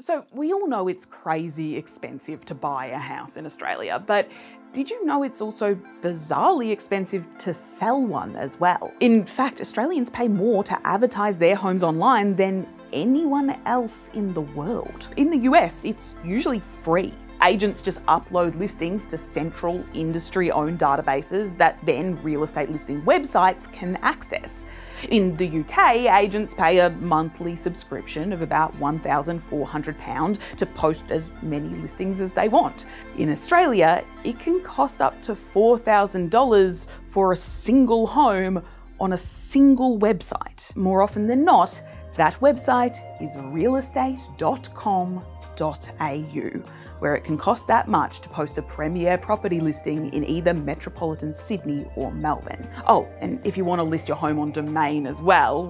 So we all know it's crazy expensive to buy a house in Australia, but did you know it's also bizarrely expensive to sell one as well? In fact, Australians pay more to advertise their homes online than anyone else in the world. In the US, it's usually free. Agents just upload listings to central industry-owned databases that then real estate listing websites can access. In the UK, agents pay a monthly subscription of about £1,400 to post as many listings as they want. In Australia, it can cost up to $4,000 for a single home on a single website. More often than not, that website is realestate.com.au, where it can cost that much to post a premier property listing in either metropolitan Sydney or Melbourne. Oh, and if you want to list your home on Domain as well,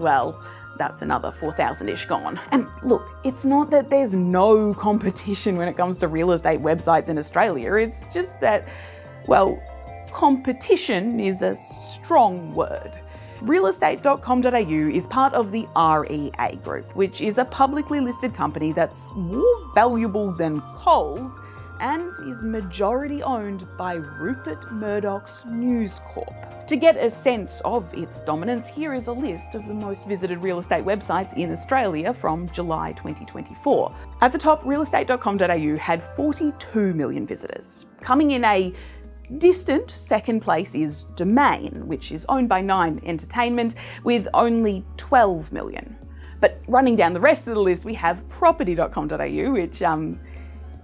that's another 4,000-ish gone. And look, it's not that there's no competition when it comes to real estate websites in Australia, it's just that, well, competition is a strong word. Realestate.com.au is part of the REA Group, which is a publicly listed company that's more valuable than Coles and is majority owned by Rupert Murdoch's News Corp. To get a sense of its dominance, here is a list of the most visited real estate websites in Australia from July 2024. At the top, realestate.com.au had 42 million visitors. Coming in a distant second place is Domain, which is owned by Nine Entertainment with only 12 million. But running down the rest of the list, we have property.com.au, which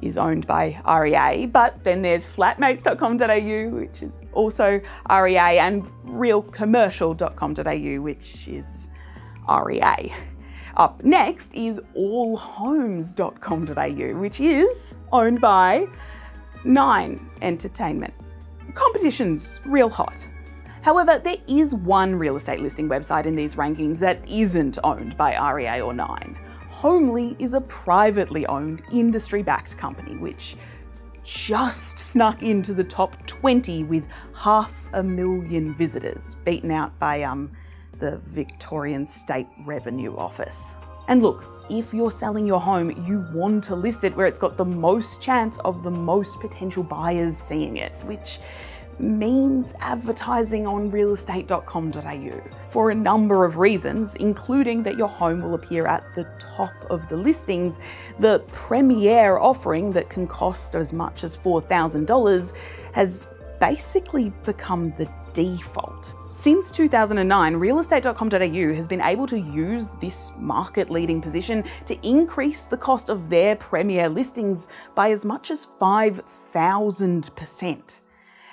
is owned by REA, but then there's flatmates.com.au, which is also REA, and realcommercial.com.au, which is REA. Up next is allhomes.com.au, which is owned by Nine Entertainment. Competition's real hot. However, there is one real estate listing website in these rankings that isn't owned by REA or Nine. Homely is a privately owned, industry-backed company which just snuck into the top 20 with 500,000 visitors, beaten out by the Victorian State Revenue Office. And look, if you're selling your home, you want to list it where it's got the most chance of the most potential buyers seeing it, which means advertising on realestate.com.au for a number of reasons, including that your home will appear at the top of the listings. The premier offering that can cost as much as $4,000 has basically become the default. Since 2009, realestate.com.au has been able to use this market-leading position to increase the cost of their premier listings by as much as 5,000%.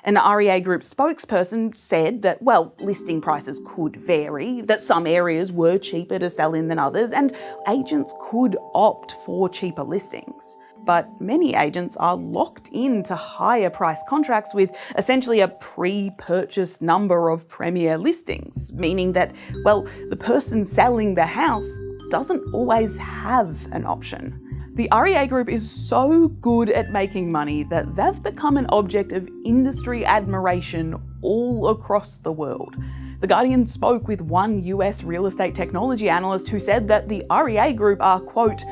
An REA Group spokesperson said that, well, listing prices could vary, that some areas were cheaper to sell in than others, and agents could opt for cheaper listings. But many agents are locked into higher price contracts with essentially a pre-purchased number of premier listings, meaning that, well, the person selling the house doesn't always have an option. The REA Group is so good at making money that they've become an object of industry admiration all across the world. The Guardian spoke with one US real estate technology analyst who said that the REA Group are, quote,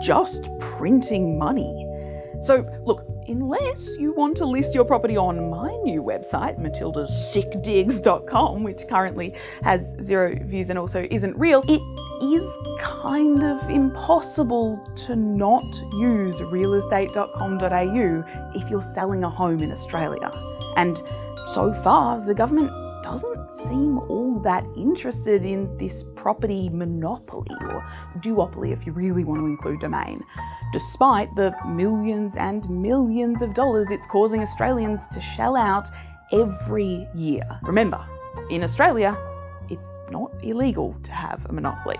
just printing money. So look, unless you want to list your property on my new website, matildasickdigs.com, which currently has 0 views and also isn't real, it is kind of impossible to not use realestate.com.au if you're selling a home in Australia. And so far, the government doesn't seem all that interested in this property monopoly, or duopoly if you really want to include Domain, despite the millions and millions of dollars it's causing Australians to shell out every year. Remember, in Australia, it's not illegal to have a monopoly.